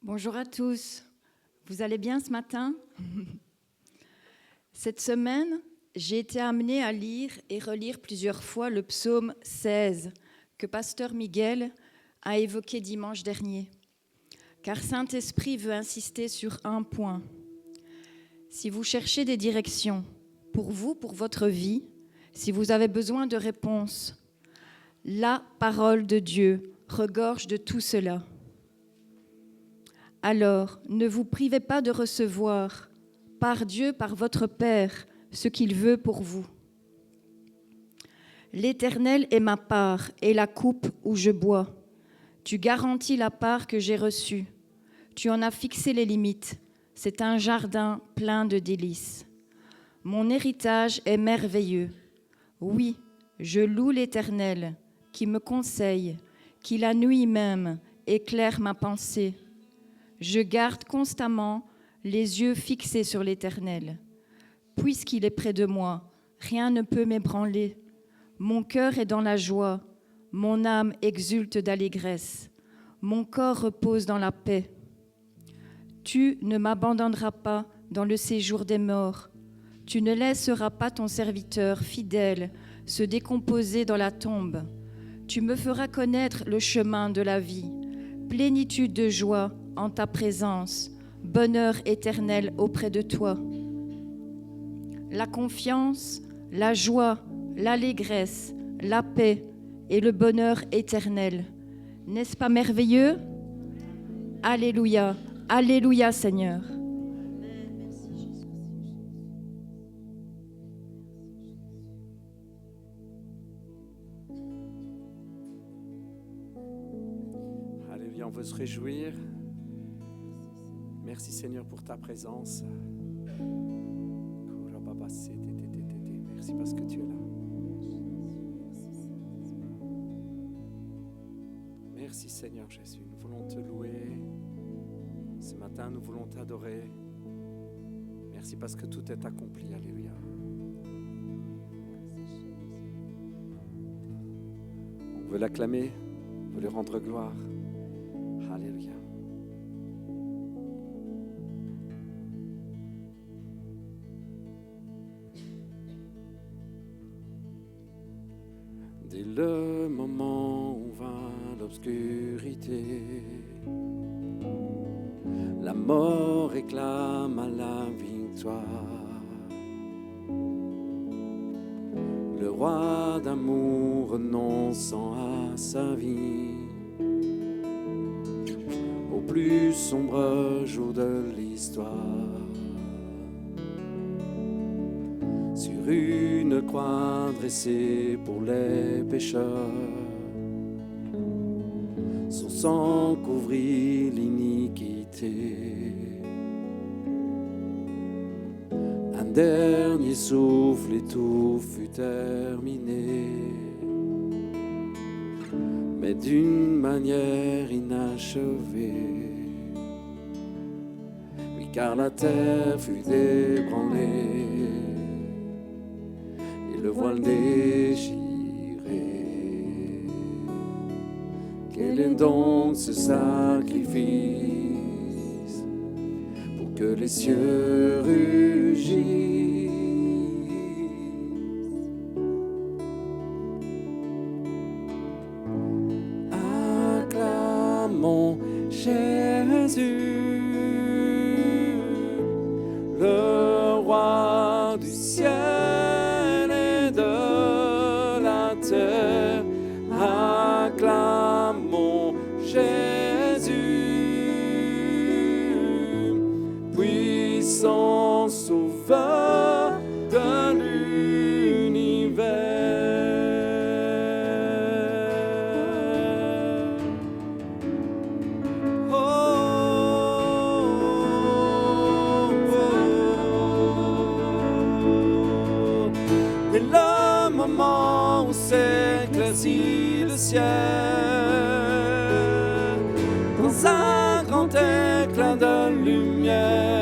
Bonjour à tous, vous allez bien ce matin? Cette semaine, j'ai été amenée à lire et relire plusieurs fois le psaume 16 que Pasteur Miguel a évoqué dimanche dernier. Car Saint-Esprit veut insister sur un point. Si vous cherchez des directions pour vous, pour votre vie, si vous avez besoin de réponses, la parole de Dieu regorge de tout cela. Alors, ne vous privez pas de recevoir, par Dieu, par votre Père, ce qu'il veut pour vous. L'Éternel est ma part et la coupe où je bois. Tu garantis la part que j'ai reçue. Tu en as fixé les limites. C'est un jardin plein de délices. Mon héritage est merveilleux. Oui, je loue l'Éternel, qui me conseille, qui la nuit même éclaire ma pensée. Je garde constamment les yeux fixés sur l'Éternel. Puisqu'il est près de moi, rien ne peut m'ébranler. Mon cœur est dans la joie, mon âme exulte d'allégresse. Mon corps repose dans la paix. Tu ne m'abandonneras pas dans le séjour des morts. Tu ne laisseras pas ton serviteur fidèle se décomposer dans la tombe. Tu me feras connaître le chemin de la vie, plénitude de joie en ta présence, bonheur éternel auprès de toi. La confiance, la joie, l'allégresse, la paix et le bonheur éternel. N'est-ce pas merveilleux? Alléluia, alléluia Seigneur. Alléluia, on veut se réjouir. Merci Seigneur pour ta présence. Merci parce que tu es là. Merci Seigneur Jésus, nous voulons te louer. Ce matin, nous voulons t'adorer. Merci parce que tout est accompli. Alléluia. On veut l'acclamer, on veut lui rendre gloire. Alléluia. Dès le moment où vint l'obscurité, la mort réclame à la victoire. Le roi d'amour renonçant à sa vie, au plus sombre jour de l'histoire, sur une croix dressée pour les pécheurs, son sang couvrit l'iniquité. Un dernier souffle et tout fut terminé, mais d'une manière inachevée. Oui, car la terre fut ébranlée, le voile déchiré. Quel est donc ce sacrifice pour que les cieux rugissent? Acclamons Jésus, le roi du ciel. Acclamons Jésus, puissant sauveur de l'univers. Oh, oh, oh. Dès le moment où s'éclaircit le ciel, dans un grand éclat de lumière,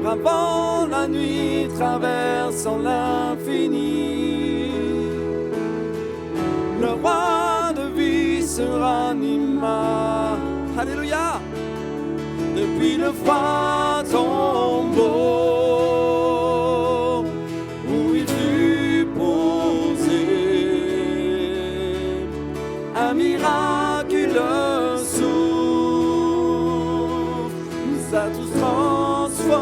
avant la nuit traversant l'infini, le roi de vie se ranima. Alléluia. Depuis le froid tombeau où il fut posé, un miraculeux souffle nous a tous transformés.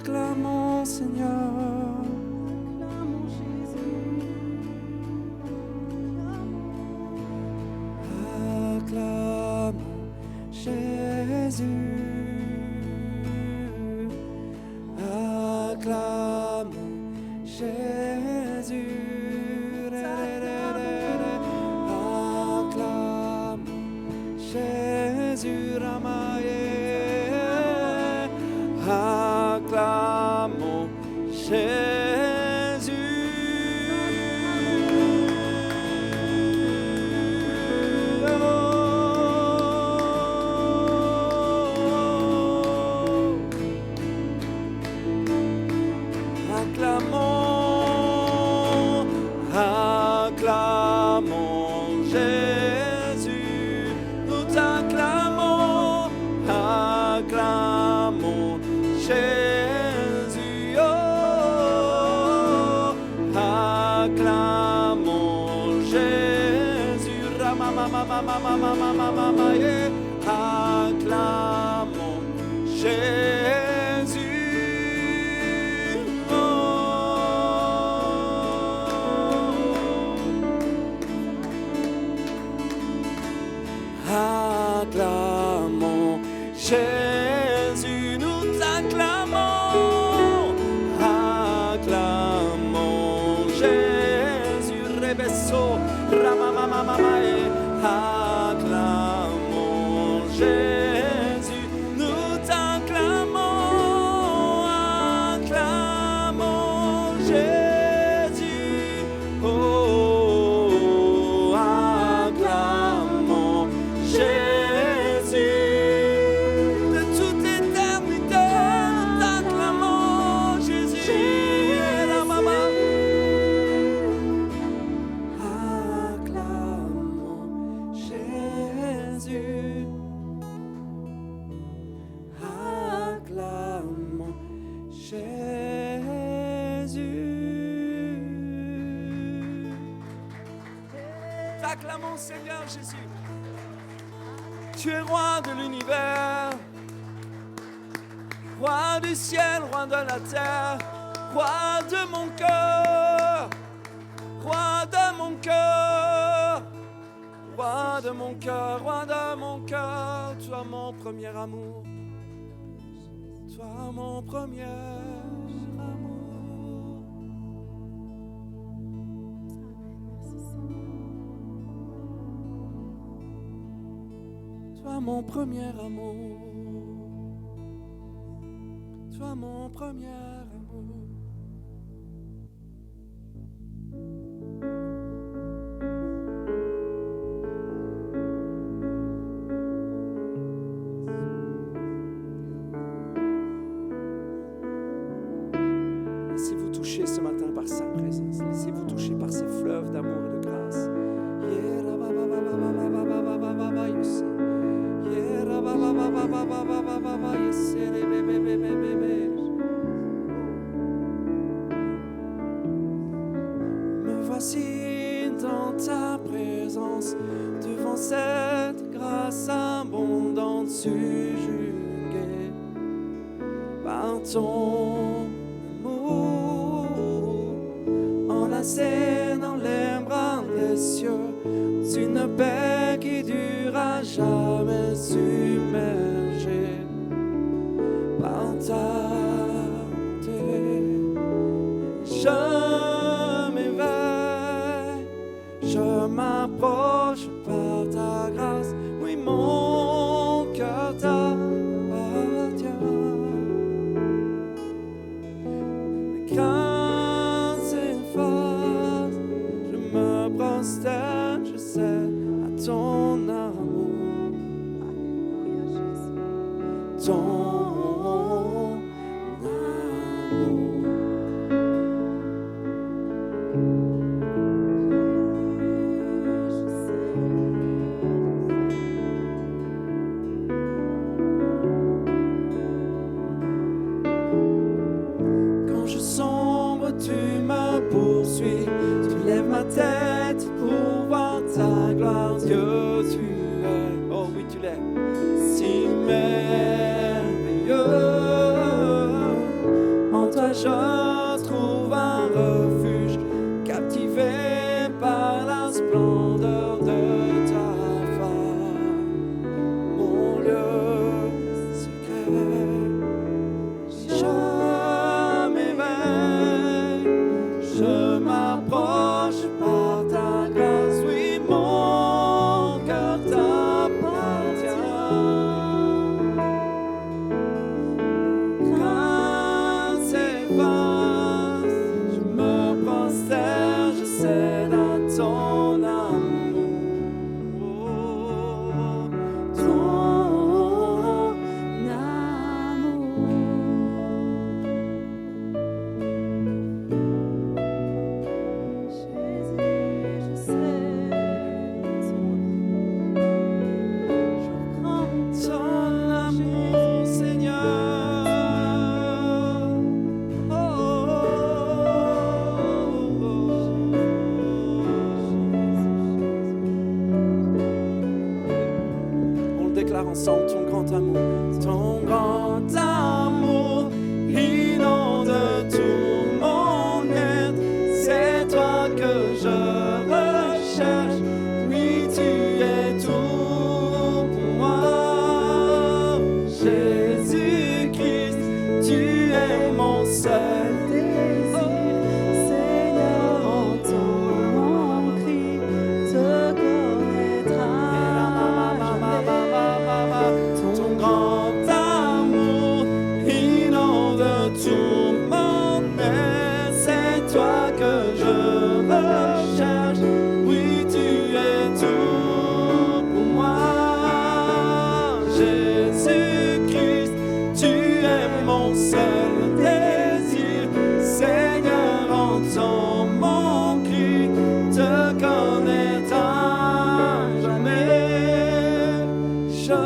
Acclamons Seigneur, acclamons Jésus, acclamons Jésus, acclamons Jésus, Ramaye. Acclamons Jésus. Acclamons, acclamons Jésus. Nous t'acclamons, acclamons Jésus, oh, acclamons Jésus, acclamons Jésus, oh, acclamons Jésus, nous t'acclamons, acclamons Jésus, Rebesso, Ramamamamae, acclamons Jésus, nous t'acclamons, acclamons Jésus, oh, acclamons Jésus. De toute éternité, Acclamons Seigneur Jésus. Tu es roi de l'univers, roi du ciel, roi de la terre, roi de mon cœur, roi de mon cœur, roi de mon cœur, roi de mon cœur. Toi mon premier amour, toi mon premier amour. Toi mon premier amour, toi mon premier amour. Laissez-vous toucher ce matin par sa présence. Laissez-vous toucher par ses fleuves d'amour et de grâce. Me voici dans ta présence, devant cette grâce abondante, subjuguée par ton amour, enlacé dans les bras des cieux, une paix qui dure à jamais, submergée par ta bonté. Je m'éveille, je m'approche par ta grâce. Oui, mon cœur t'appartient. Mes craintes s'effacent, je me prosterne, je sais à ton amour, ton amour. Quand je sombre, tu me poursuis, tu lèves ma tête pour voir ta gloire. Dieu, tu es, oh oui, tu l'es, si merveilleux. En toi, je trouve un refuge, captivé par la splendeur de ta face. Mon lieu secret, je m'éveille, je m'approche par ta grâce. Oui, mon cœur t'appartient. Crainte s'efface, je me prosterne, je cède à ton amour, ton amour. Ton amour, Seigneur. On le déclare ensemble, ton grand amour. Ton grand amour inonde tout mon être. C'est toi que je recherche. Oui, tu es tout pour moi. Jésus-Christ, tu es mon seul désir. Seigneur, entends mon cri, te connaîtra jamais. Ton grand amour inonde tout mon être. C'est toi que je recherche. Oui, tu es tout pour moi. Jésus-Christ, tu es mon seul désir. Seigneur, entends mon cri, te connaîtra jamais. Je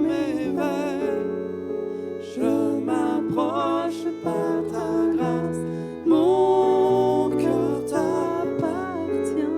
m'éveille, je m'approche par ta grâce. Mon cœur t'appartient.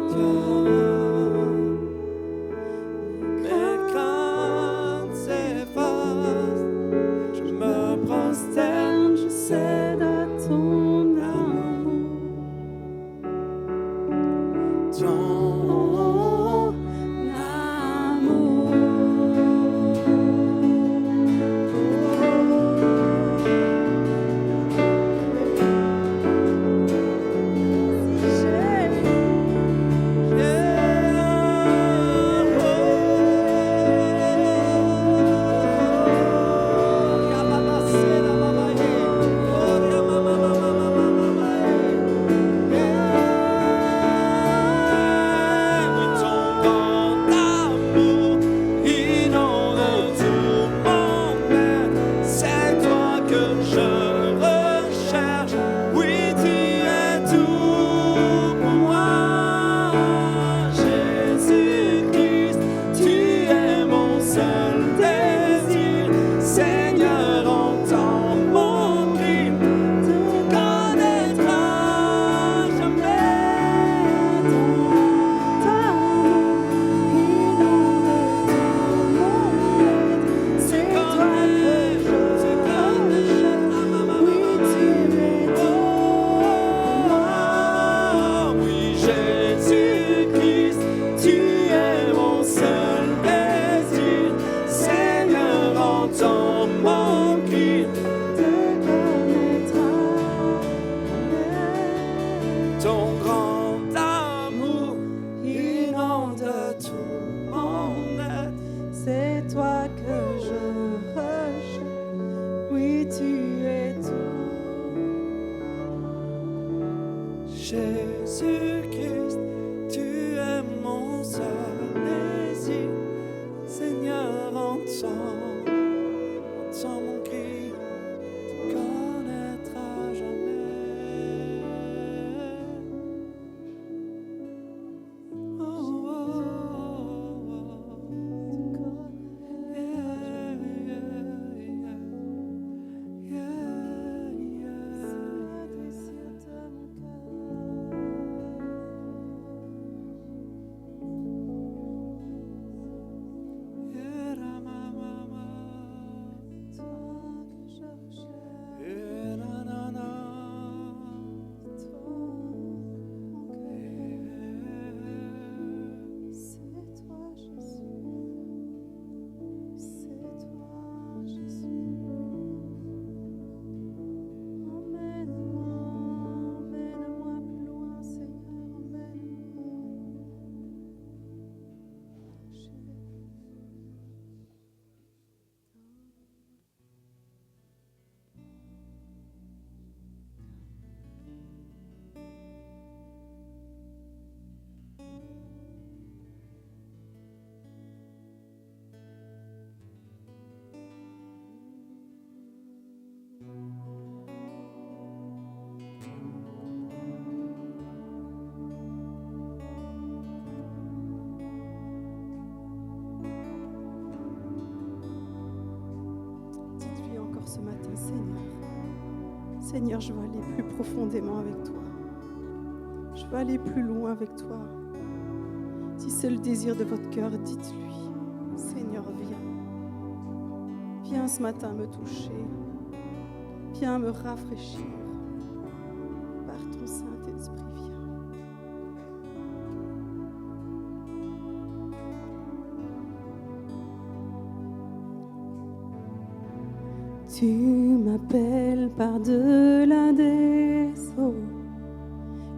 ce matin, Seigneur. Seigneur, je veux aller plus profondément avec toi. Je veux aller plus loin avec toi. Si c'est le désir de votre cœur, dites-lui, Seigneur, viens. Viens ce matin me toucher. Viens me rafraîchir. Par ton Saint-Esprit, viens. Tu m'appelles par-delà des eaux,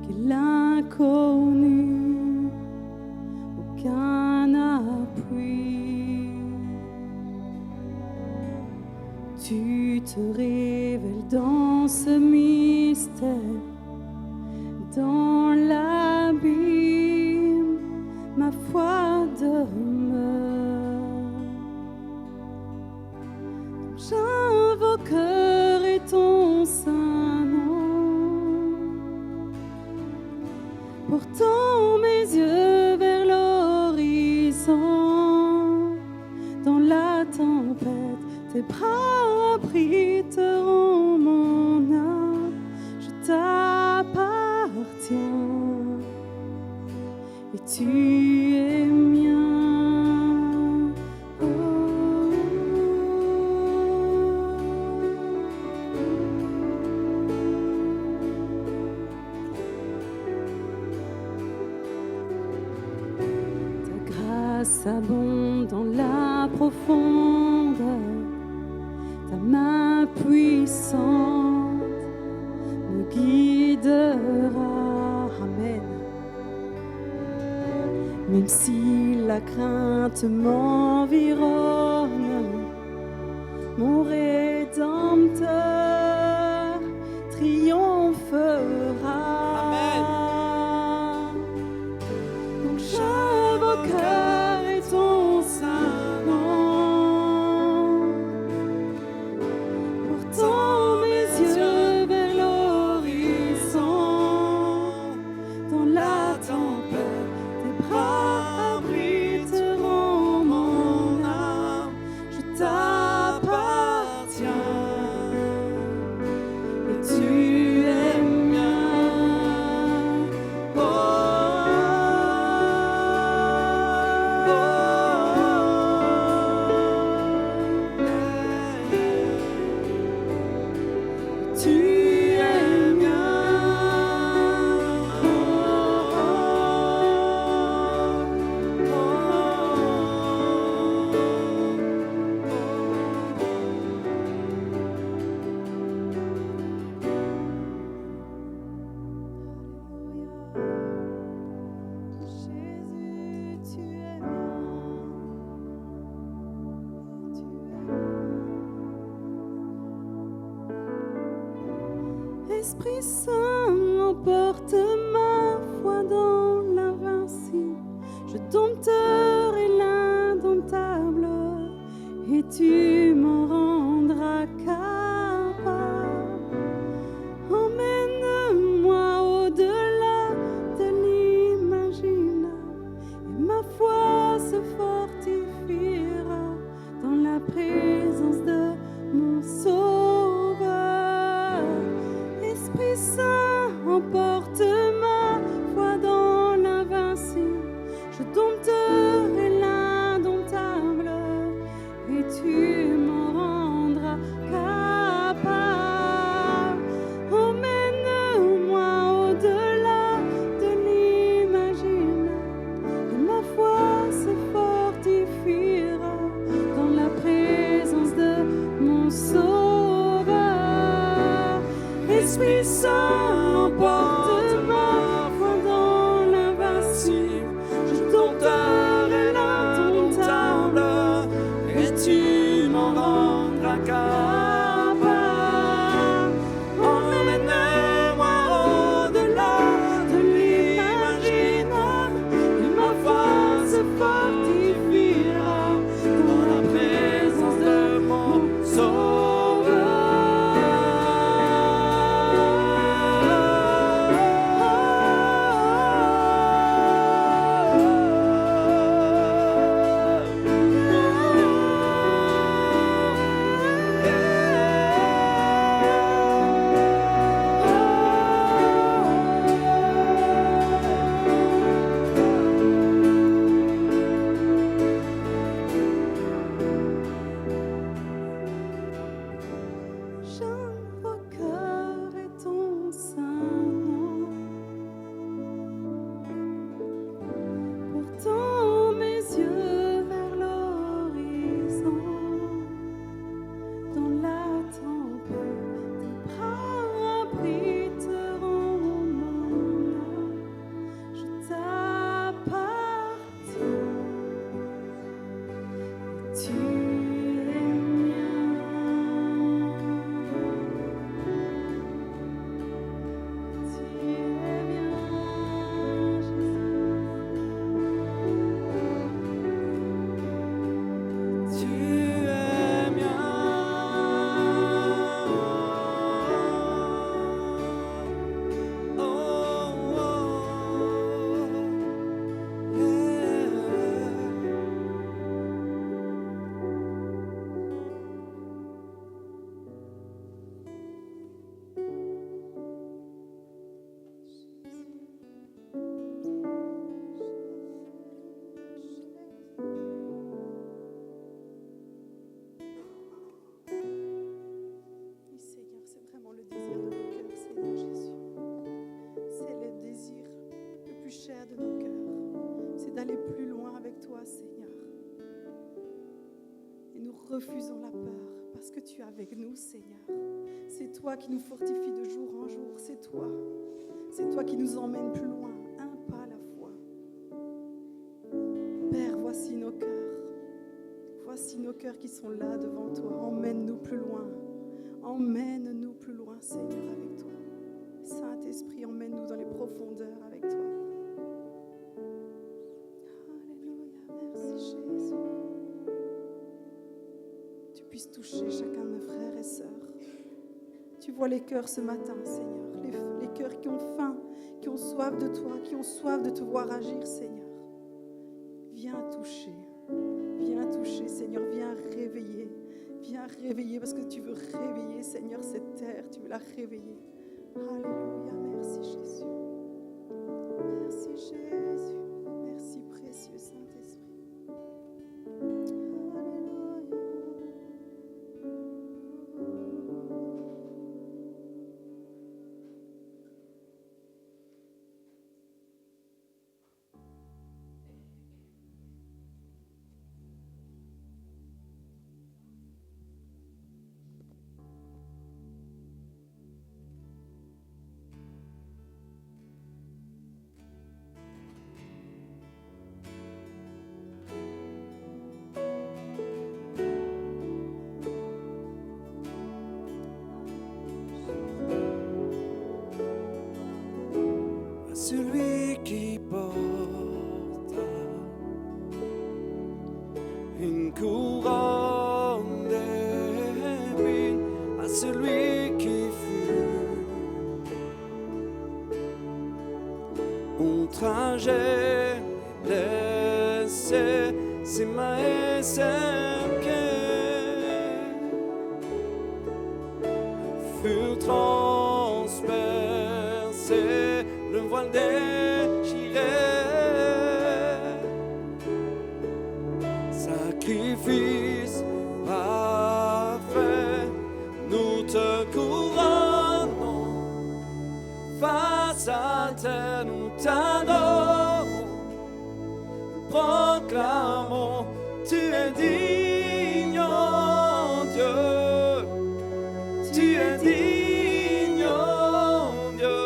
que l'inconnu, aucun appui. Tu te révèles dans ce mystère, dans l'abîme, ma foi demeure. J'invoquerai ton saint nom, portant mes yeux vers l'horizon. Dans la tempête, tes bras abriteront mon âme. Je t'appartiens et tu es mien. S'abonde dans la profondeur, ta main puissante me guidera. Amen. Même si la crainte m'environne, mon Rédempteur triomphera. Amen. Donc j'invoquerai ton saint nom, portant mes yeux vers l'horizon. Dans la tempête, tes bras abriteront mon âme. Je t'appartiens et tu es mien. Oh, tu es Jésus, tu es Esprit Saint, emporte ma foi dans l'invincible. Je dompterai l'indomptable et tu m'en rendras capable. Emmène-moi au-delà de l'imaginable et ma foi se fortifiera dans la présence de mon Sauveur. Esprit Saint, emporte ma foi dans l'invincible. Je dompterai l'indomptable et tu c'est d'aller plus loin avec toi, Seigneur. Et nous refusons la peur parce que tu es avec nous, Seigneur. C'est toi qui nous fortifie de jour en jour. C'est toi. C'est toi qui nous emmène plus loin, un pas à la fois. Père, voici nos cœurs. Voici nos cœurs qui sont là devant toi. Emmène-nous plus loin. Emmène-nous plus loin, Seigneur, avec toi. Saint-Esprit, emmène-nous dans les profondeurs avec toi. Alléluia, merci Jésus. Tu puisses toucher chacun de mes frères et sœurs. Tu vois les cœurs ce matin, Seigneur. Les cœurs qui ont faim, qui ont soif de toi, qui ont soif de te voir agir, Seigneur. Viens toucher, Seigneur. Viens réveiller parce que tu veux réveiller, Seigneur, cette terre. Tu veux la réveiller. Alléluia, merci Jésus. Merci Jésus. Merci précieux Saint-Esprit. Alléluia. Celui qui porta une couronne d'épines, à celui qui fut outragé, blessé, ses mains et ses pieds furent transpercés, le voile déchiré, sacrifice parfait, nous te couronnons, face à terre nous t'adorons, nous proclamons, tu es digne, oh Dieu, tu es digne, oh Dieu.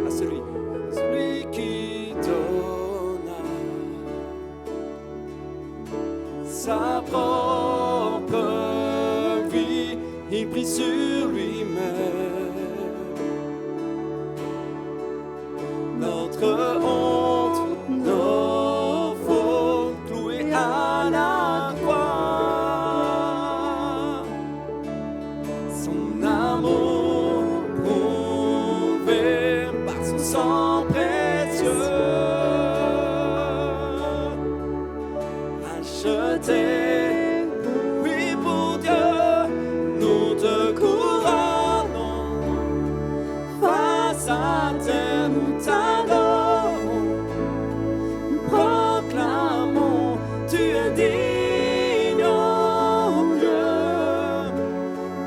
À celui qui donna sa propre vie, il prit sur lui-même notre honte, nos fautes, cloués à la croix. Son amour prouvé par son sang précieux, acheté, oui pour Dieu, nous te couronnons, face à terre nous t'adorons, nous proclamons, tu es digne, oh Dieu,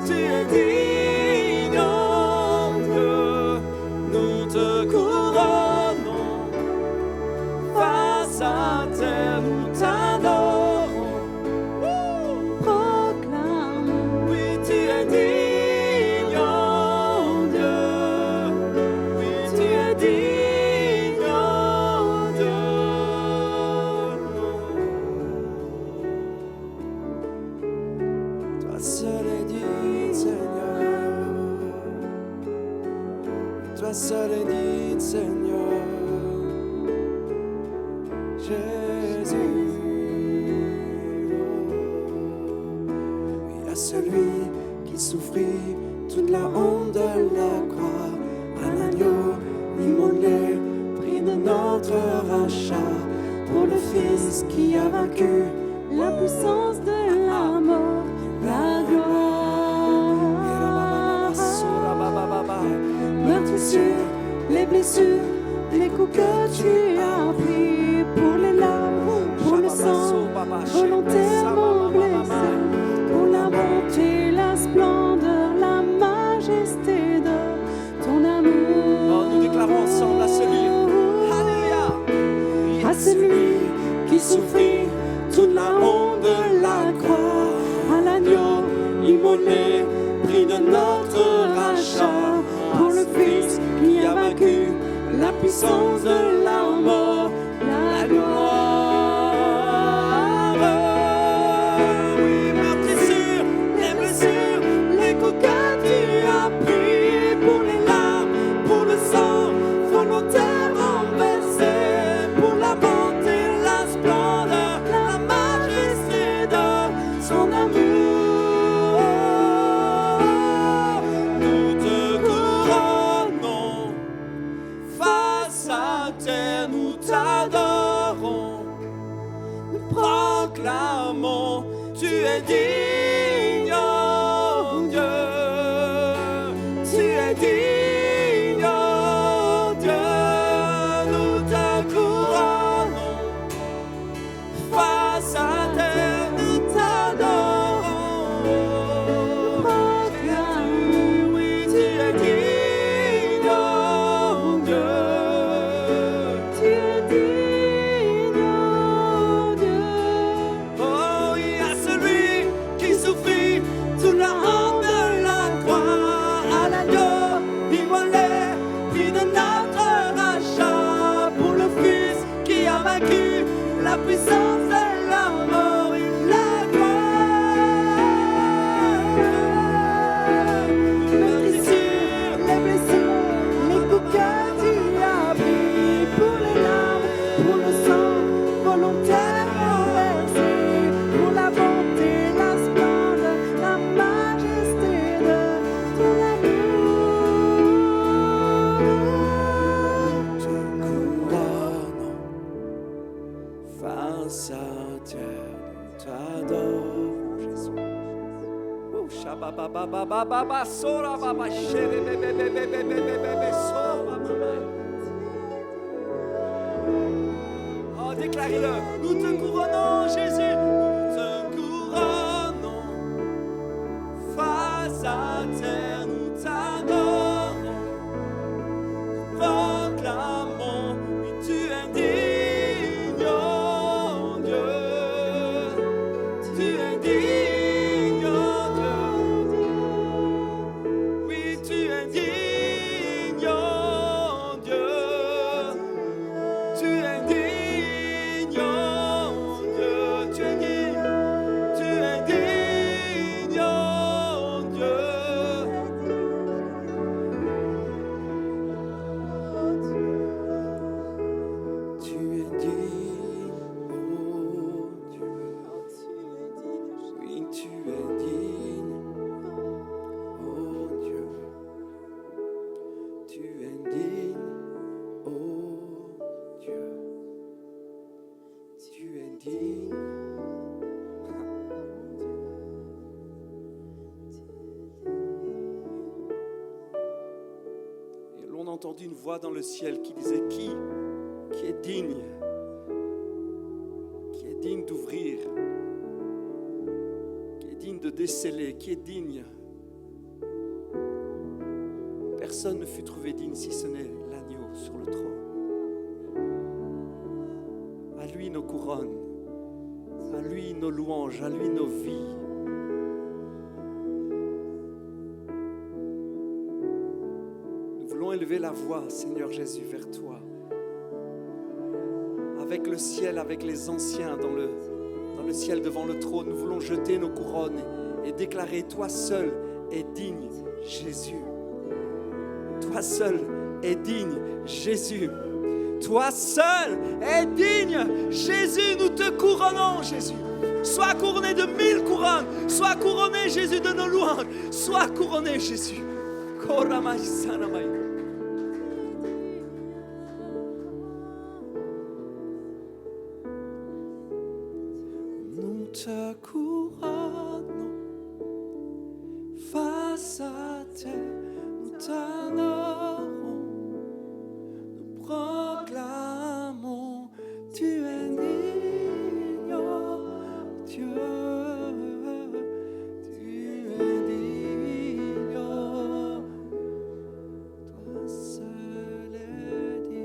tu es digne, oh Dieu, nous te couronnons, face à terre nous t'adorons, Proclame. oui tu es digne, oh Dieu, oui tu es digne, oh Dieu. Toi seul est digne, Seigneur. Toi seul est digne, Seigneur. Jésus. Et à celui qui souffrit toute la honte de la croix, à l'agneau immolé, prix de notre rachat, pour le Fils qui a vaincu La puissance de la mort, la gloire. Meurtrissure, les blessures, les coups que tu as pris, pour les larmes, pour le sang, volontairement blessé, pour la bonté, la renversé, prix de notre rachat, pour le Fils qui a vaincu la puissance de la mort, la gloire. Oui, meurtrissure, les blessures, les coups que tu as pris, pour les larmes, pour le sang volontaire renversé, pour la bonté, la splendeur, la majesté de son amour. Nous te couronnons, face à terre nous t'adorons, nous proclamons, tu es digne, oh Dieu, tu es digne, oh Dieu, nous te couronnons, face à terre nous t'adorons, proclamons, oui, tu es digne, oh Dieu, tu es digne, oh Dieu. Oh, il y a celui qui souffrit sous la honte de la croix, à l'agneau immolé, prix de notre rachat, pour le Fils qui a vaincu la puissance de la mort et la gloire. Meurtrissure, les blessures, les coups que tu as pris, pour les larmes, pour le sang volontaire renversé, pour la bonté, la splendeur, la majesté de ton amour. Te couronnons, face à terre, nous t'adorons, Jésus. Oh, shababababababa, sora baba, shere bebe bebe bebe bebe, sora baba. Oh, déclarez-le. Nous te couronnons, Jésus. Nous te couronnons. Face à terre, nous t'adorons. Proclamons, oui, tu es digne, oh Dieu. Tu es digne, oh Dieu. Oui, tu es digne, oh Dieu. Tu es digne, oh Dieu. Tu es digne, tu es digne, oh Dieu. Tu es digne, oh Dieu. Oui, tu es digne, oh Dieu. Tu es digne, oh Dieu. Tu es digne. Et l'on entendit une voix dans le ciel qui disait qui est digne d'ouvrir, qui est digne de déceler, qui est digne. Personne ne fut trouvé digne si ce n'est l'agneau sur le trône. À lui nos couronnes, à lui nos louanges, à lui nos vies. Nous voulons élever la voix, Seigneur Jésus, vers toi. Avec le ciel, avec les anciens dans le ciel devant le trône, nous voulons jeter nos couronnes et déclarer: toi seul est digne, Jésus. Toi seul est digne, Jésus. Toi seul est digne, Jésus. Nous te couronnons, Jésus. Sois couronné de 1000 couronnes. Sois couronné, Jésus, de nos louanges. Sois couronné, Jésus. Koramai sanamai. Nous te couronnons face à terre, nous t'honorons, nous proclamons, tu es digne, oh Dieu, tu es digne, oh, toi seul es digne.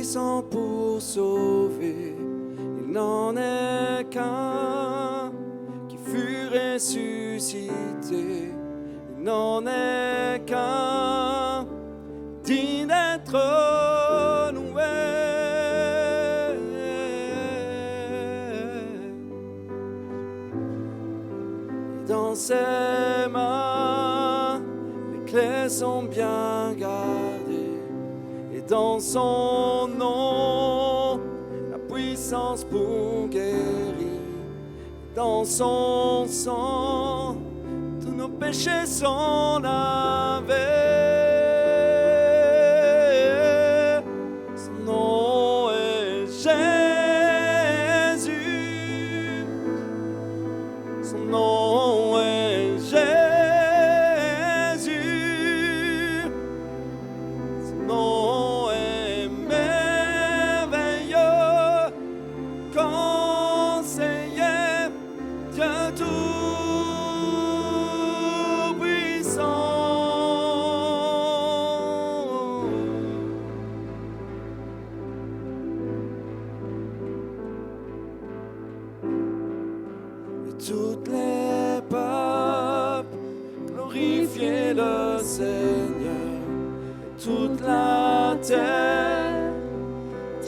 puissant pour sauver. Il n'en est qu'un qui fut ressuscité. Il n'en est qu'un digne d'être loué. Et dans ses mains, les clés sont bien gardées. Et dans son nom, la puissance pour guérir. Dans son sang, tous nos péchés sont lavés. Son nom est Jésus. Son nom est Jésus. Son nom est merveilleux. Conseiller, Dieu tout-puissant. Et toutes les peuples glorifiez le Seigneur. Et toute la terre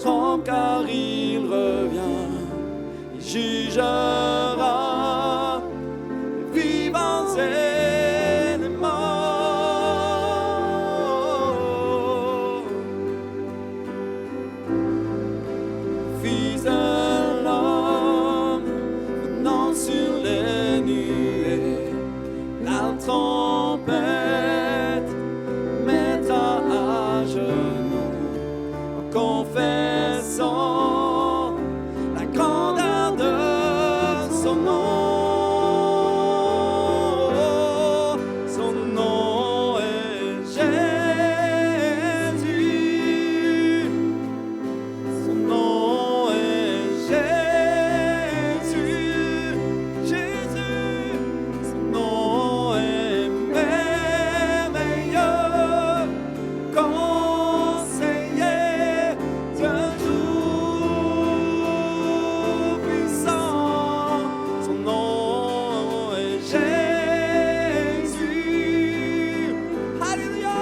tremble car il revient. Il jugera les vivants et les morts. Fils de l'homme venant sur les nuées, la trompette mettra à genoux en confessant la grandeur de son nom. Son nom est Jésus. Son nom est Jésus. Jésus. Son nom est merveilleux. Conseiller, Dieu tout-puissant. Son nom est Jésus. Alléluia.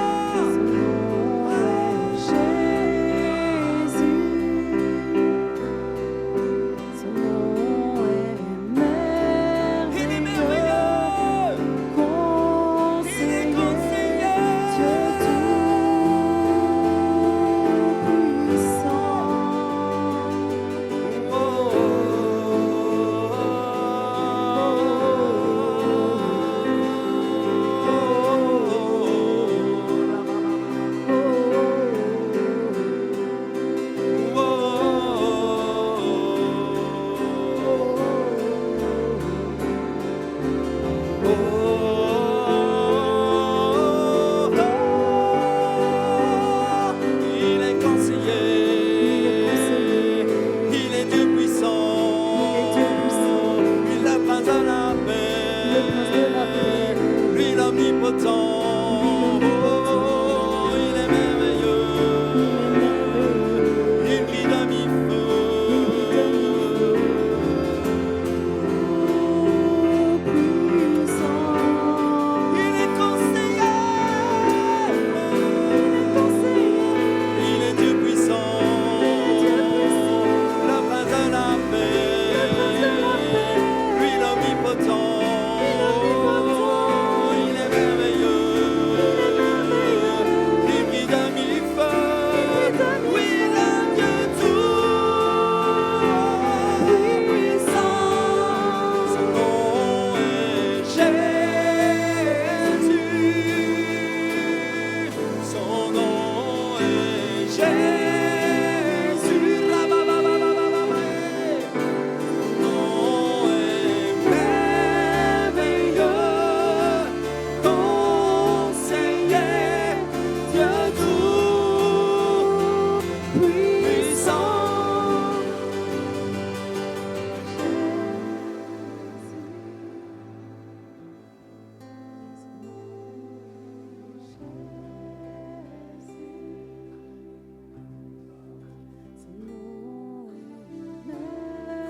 Il est merveilleux. Il est conseiller. Il est conseiller, il est Dieu puissant, il est le prince de la paix, lui l'omnipotent. Oh, il est merveilleux, il brille de mi-feu. Il est conseiller, il est Dieu puissant, le prince de la paix, lui l'omnipotent. Il est merveilleux,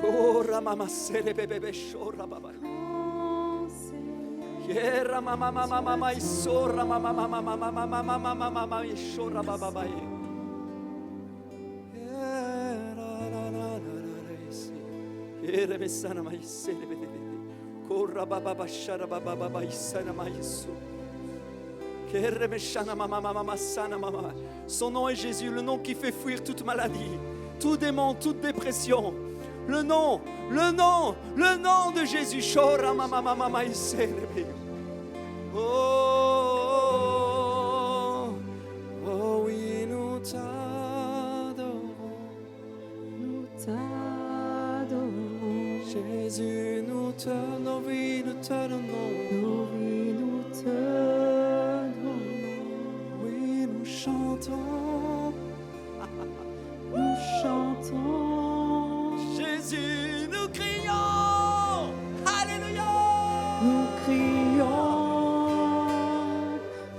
Ora mama sere bebe shora baba. Yera mama mama mama isora mama mama mama mama mama mama mama ishora baba baba. Yera mesana mai sere bebe. Corra baba bashara baba baba isana mai Yesu. Kere meshana mama mama mama sana mama. Son nom est Jésus, le nom qui fait fuir toute maladie, tout démon, toute dépression. Le nom de Jésus. Shora mama mama mama iserebe. Oh, oh oui, nous t'adorons. Nous t'adorons. Jésus, nous te donnons, oui, nous te donnons. Nos vies, nous te donnons. Oui, nous chantons. Nous chantons. Jésus, nous crions. Alléluia. Nous crions.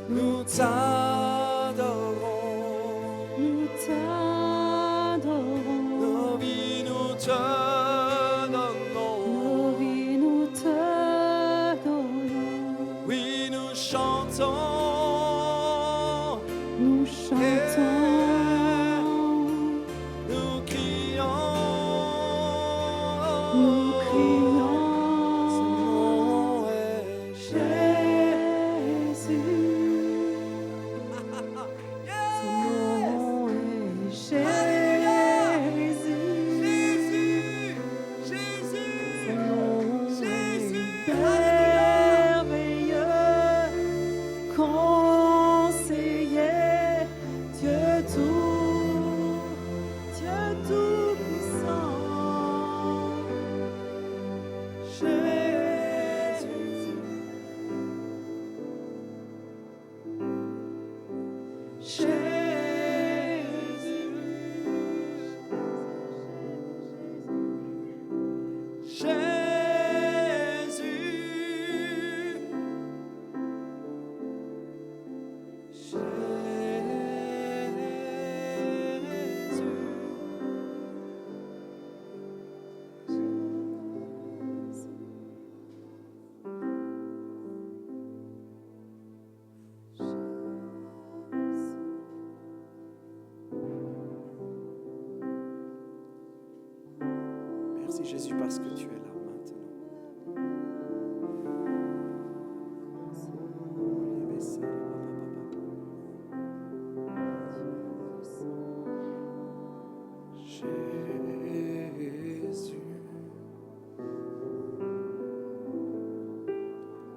Nous t'adorons. Nous t'adorons. Nos vies, nous te donnons. Nos vies, nous te donnons. Oui, nous chantons. Nous chantons. Nous crions. Nous crions. Son nom est Jésus. Son nom est Jésus. Jésus. Son nom Jésus. est merveilleux. Conseiller, Dieu tout-puissant. Merci Jésus parce que tu es là maintenant.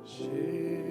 Jésus.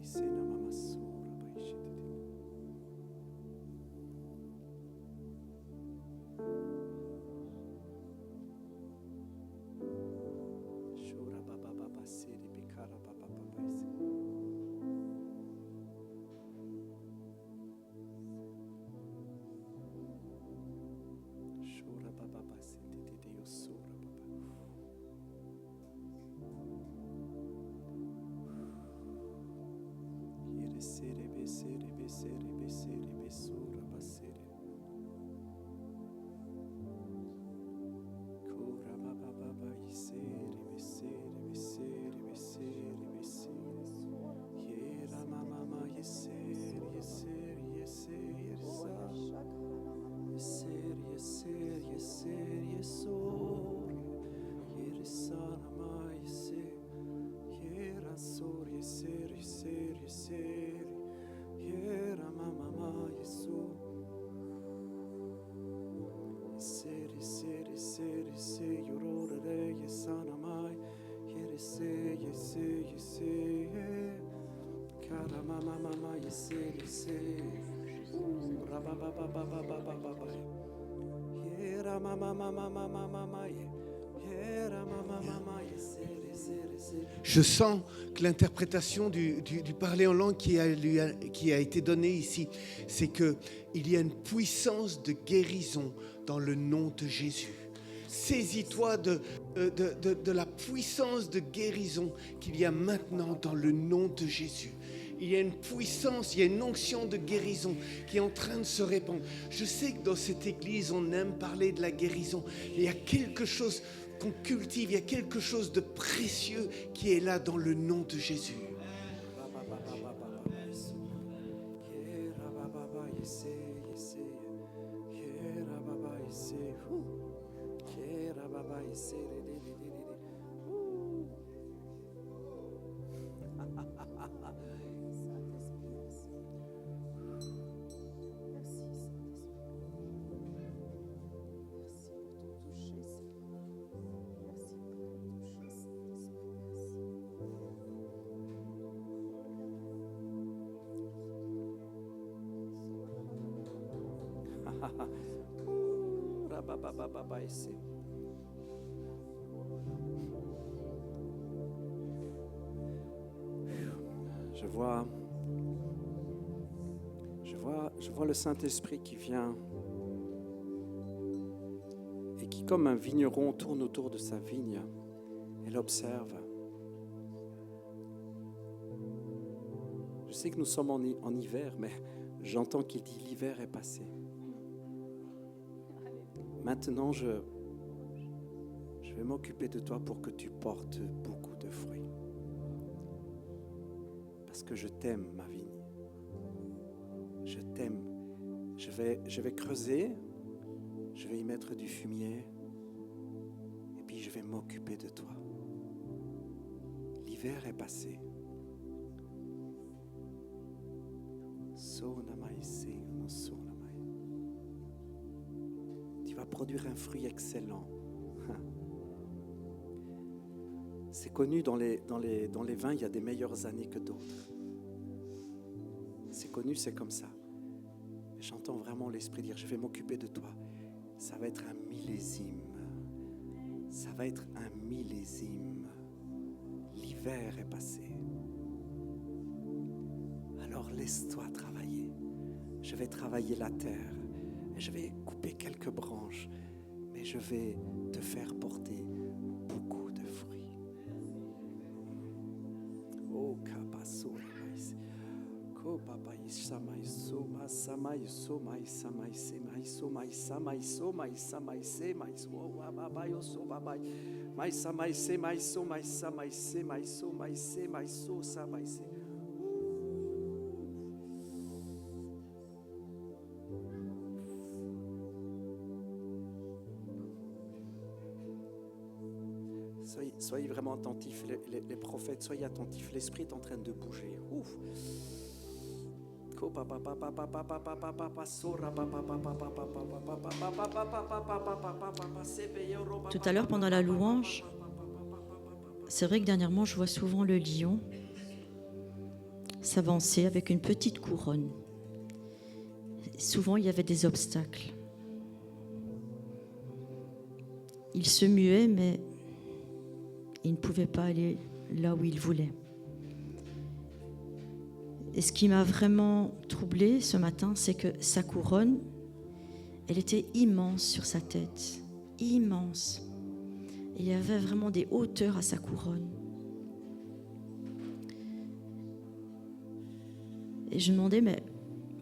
Sena Je sens que l'interprétation du parler en langue qui a été donnée ici, c'est qu'il y a une puissance de guérison dans le nom de Jésus. Saisis-toi de la puissance de guérison qu'il y a maintenant dans le nom de Jésus. Il y a une puissance, il y a une onction de guérison qui est en train de se répandre. Je sais que dans cette église, on aime parler de la guérison. Il y a quelque chose qu'on cultive, il y a quelque chose de précieux qui est là dans le nom de Jésus. Je vois le Saint-Esprit qui vient et qui, comme un vigneron, tourne autour de sa vigne et l'observe. Je sais que nous sommes en hiver, mais j'entends qu'il dit l'hiver est passé. Maintenant, je vais m'occuper de toi pour que tu portes beaucoup de fruits. Parce que je t'aime, ma vigne. Je t'aime. Je vais creuser, je vais y mettre du fumier, et puis je vais m'occuper de toi. L'hiver est passé. Tu vas produire un fruit excellent. C'est connu dans les vins, il y a des meilleures années que d'autres. C'est connu, c'est comme ça. J'entends vraiment l'Esprit dire, je vais m'occuper de toi. Ça va être un millésime. Ça va être un millésime. L'hiver est passé. Alors laisse-toi travailler. Je vais travailler la terre. Je vais couper quelques branches. Mais je vais te faire porter beaucoup de fruits. Oh, kabaso. Oh papa, samai soma samai somai samai semai somai samai somai samai semai so baba yo so baba mai samai semai somai samai semai somai semai so samai se. Soyez vraiment attentifs, les prophètes, soyez attentifs. L'esprit est en train de bouger. Ouf. Tout à l'heure, pendant la louange, c'est vrai que dernièrement, je vois souvent le lion s'avancer avec une petite couronne. Souvent, il y avait des obstacles. Il se muait, mais il ne pouvait pas aller là où il voulait. Et ce qui m'a vraiment troublée ce matin, c'est que sa couronne, elle était immense sur sa tête, immense. Et il y avait vraiment des hauteurs à sa couronne. Et je me demandais, mais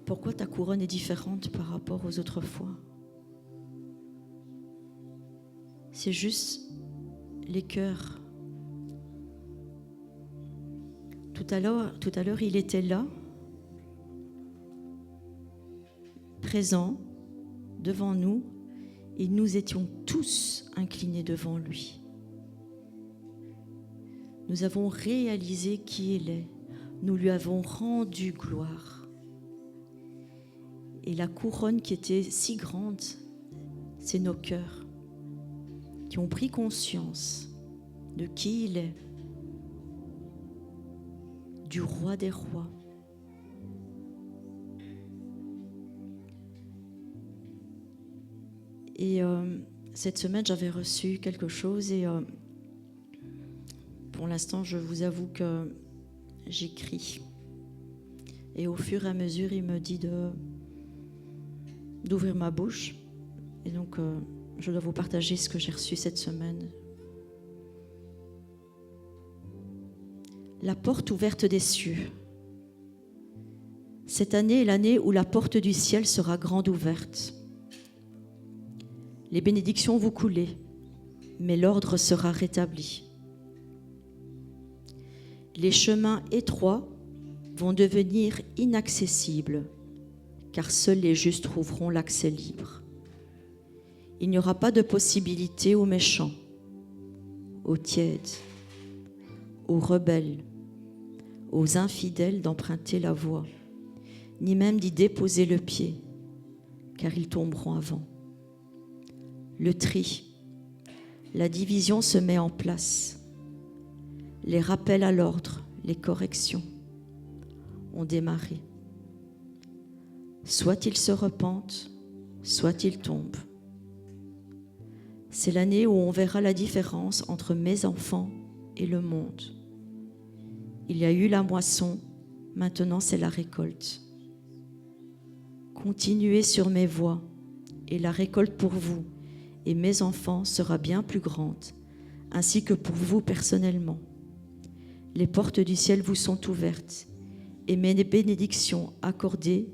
pourquoi ta couronne est différente par rapport aux autres fois? C'est juste les cœurs. Tout à l'heure, il était là, présent, devant nous, et nous étions tous inclinés devant lui. Nous avons réalisé qui il est. Nous lui avons rendu gloire. Et la couronne qui était si grande, c'est nos cœurs qui ont pris conscience de qui il est, du roi des rois. Et cette semaine, j'avais reçu quelque chose et pour l'instant, je vous avoue que j'écris. Et au fur et à mesure, il me dit d'ouvrir ma bouche. Et donc, je dois vous partager ce que j'ai reçu cette semaine. La porte ouverte des cieux. Cette année est l'année où la porte du ciel sera grande ouverte. Les bénédictions vont couler, mais l'ordre sera rétabli. Les chemins étroits vont devenir inaccessibles, car seuls les justes trouveront l'accès libre. Il n'y aura pas de possibilité aux méchants, aux tièdes, aux rebelles, aux infidèles d'emprunter la voie, ni même d'y déposer le pied, car ils tomberont avant. Le tri, la division se met en place. Les rappels à l'ordre, les corrections ont démarré. Soit ils se repentent, soit ils tombent. C'est l'année où on verra la différence entre mes enfants et le monde. Il y a eu la moisson, maintenant c'est la récolte. Continuez sur mes voies et la récolte pour vous et mes enfants sera bien plus grande, ainsi que pour vous personnellement. Les portes du ciel vous sont ouvertes et mes bénédictions accordées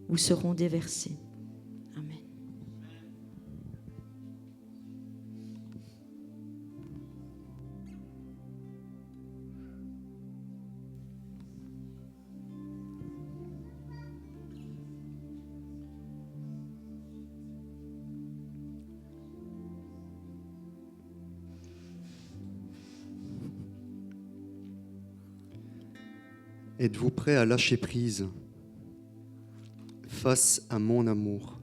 vous seront déversées. Amen. Êtes-vous prêt à lâcher prise face à mon amour?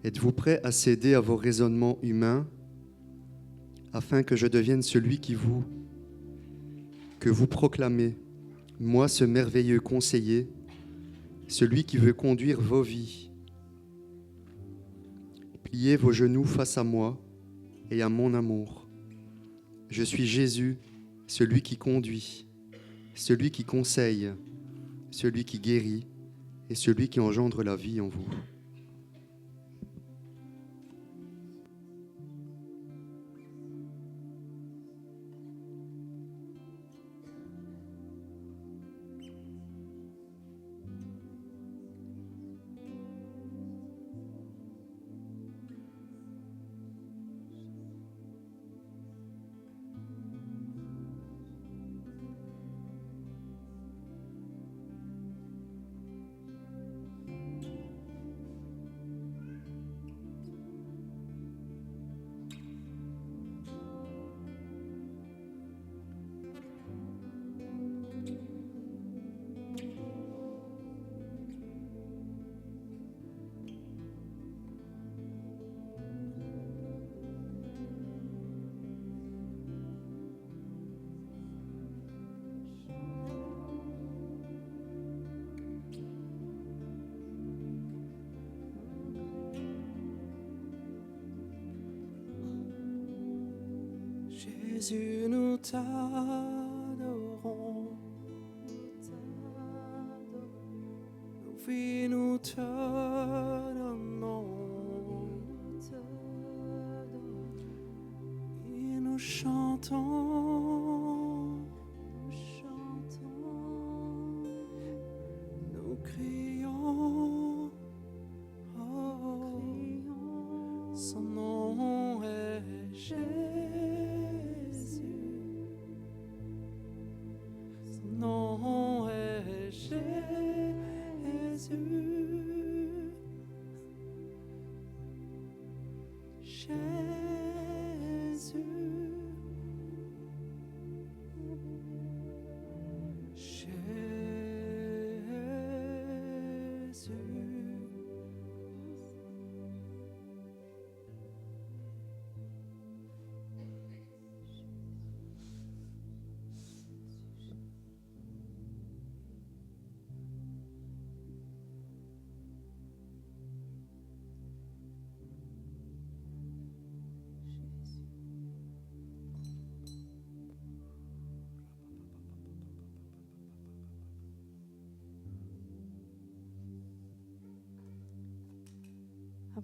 Êtes-vous prêt à céder à vos raisonnements humains afin que je devienne celui que vous proclamez, moi ce merveilleux conseiller, celui qui veut conduire vos vies? Pliez vos genoux face à moi et à mon amour. Je suis Jésus, celui qui conduit, celui qui conseille, celui qui guérit et celui qui engendre la vie en vous. Jésus, nous t'adorons. Nos vies, nous te donnons. Et nous chantons. Nous crions. Oh, son nom est Jésus. Son nom est Jésus. Jésus.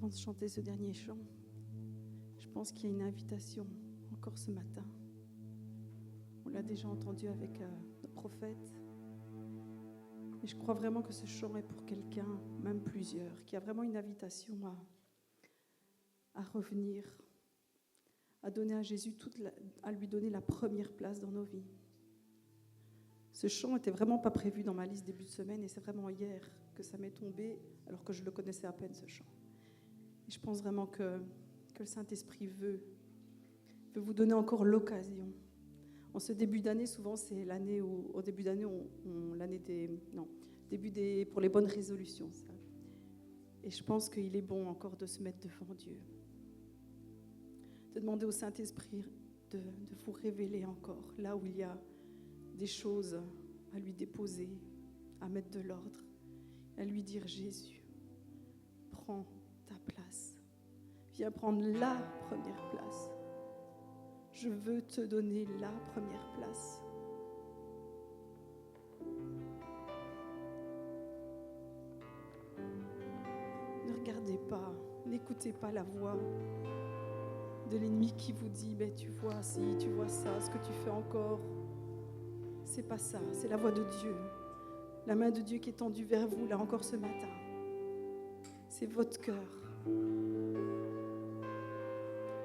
avant de chanter ce dernier chant, je pense qu'il y a une invitation encore ce matin. On l'a déjà entendu avec le prophète. Et je crois vraiment que ce chant est pour quelqu'un, même plusieurs, qui a vraiment une invitation à revenir, à donner à Jésus à lui donner la première place dans nos vies. Ce chant n'était vraiment pas prévu dans ma liste début de semaine et c'est vraiment hier que ça m'est tombé alors que je le connaissais à peine ce chant. Et je pense vraiment que le Saint-Esprit veut vous donner encore l'occasion. En ce début d'année, souvent c'est l'année où, au début d'année, pour les bonnes résolutions. Ça. Et je pense qu'il est bon encore de se mettre devant Dieu, de demander au Saint-Esprit de vous révéler encore là où il y a des choses à lui déposer, à mettre de l'ordre, à lui dire Jésus, prends ta place, viens prendre la première place. Je veux te donner la première place. Ne regardez pas, n'écoutez pas la voix de l'ennemi qui vous dit tu vois ci, tu vois ça, ce que tu fais encore. C'est pas ça, c'est la voix de Dieu. La main de Dieu qui est tendue vers vous, là encore ce matin. C'est votre cœur.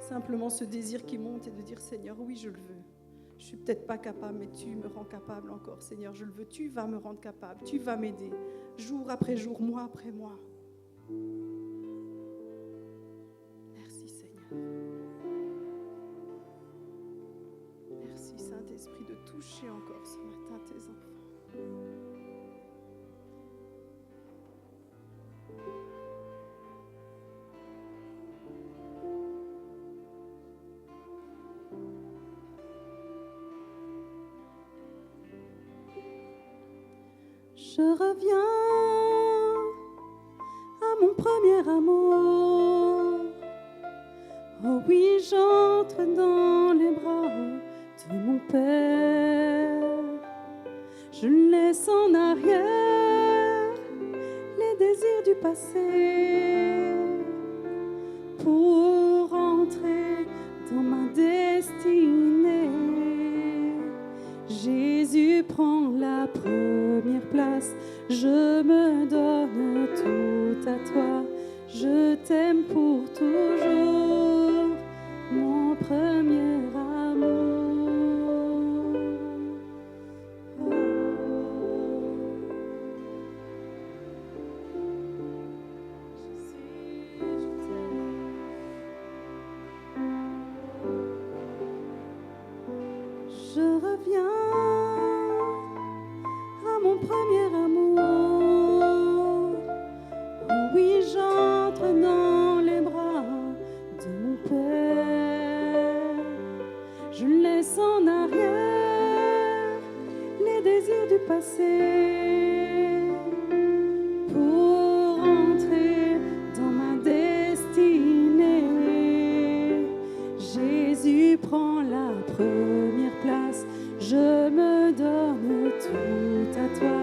Simplement ce désir qui monte et de dire Seigneur, oui, je le veux. Je suis peut-être pas capable, mais tu me rends capable encore. Seigneur, je le veux. Tu vas me rendre capable. Tu vas m'aider. Jour après jour, mois après mois. Merci Seigneur. Merci Saint-Esprit de toucher encore ce matin tes enfants. Je reviens à mon premier amour. Oh oui, j'entre dans les bras de mon Père. Je laisse en arrière les désirs du passé pour entrer dans ma destinée. Jésus prend la première place, je me donne tout à toi, je t'aime pour toujours, mon premier amour. Oh. Je reviens à mon premier amour. Oh oui, j'entre dans les bras de mon Père. Je laisse en arrière les désirs du passé pour entrer dans ma destinée. Jésus prend la première place, je me donne tout à toi,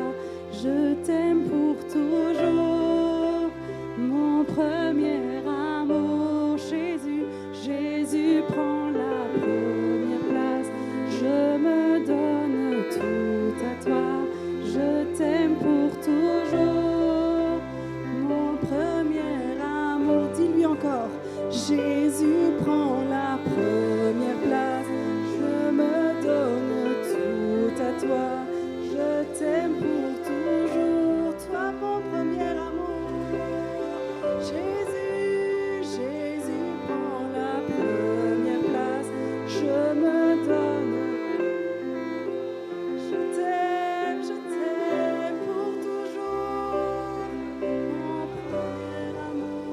je t'aime pour toujours, mon premier amour. Jésus, Jésus prend la première place, je me donne tout à toi, je t'aime pour toujours, mon premier amour. Dis-lui encore, Jésus prend la première place, je me donne tout à toi, je t'aime pour toujours, toi mon premier amour. Jésus, Jésus prend la première place, je me donne, je t'aime pour toujours, mon premier amour.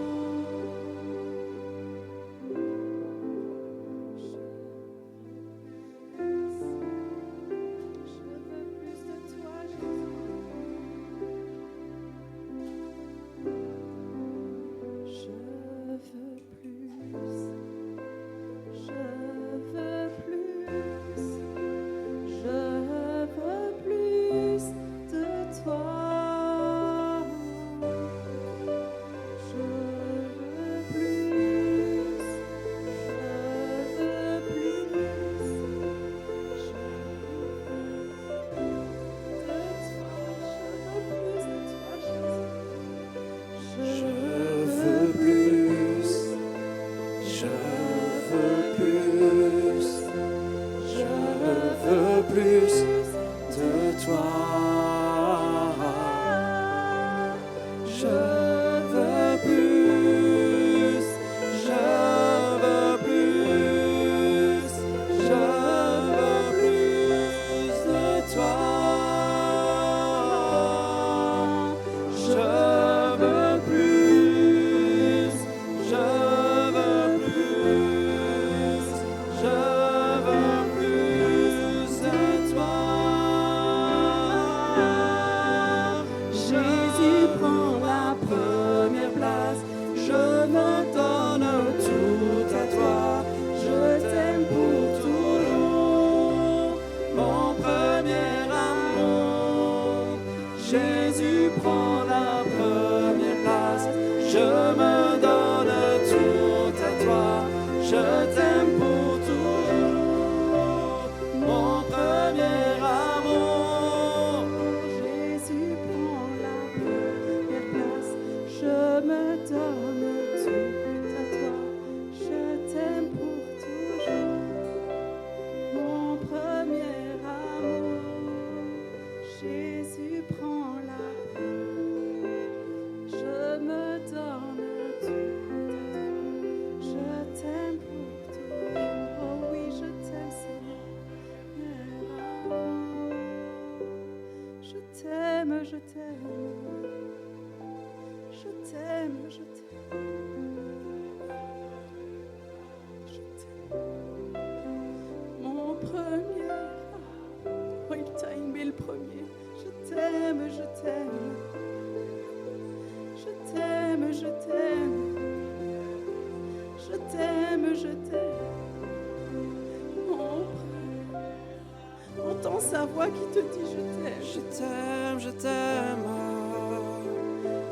Entends sa voix qui te dit je t'aime. Je t'aime, je t'aime.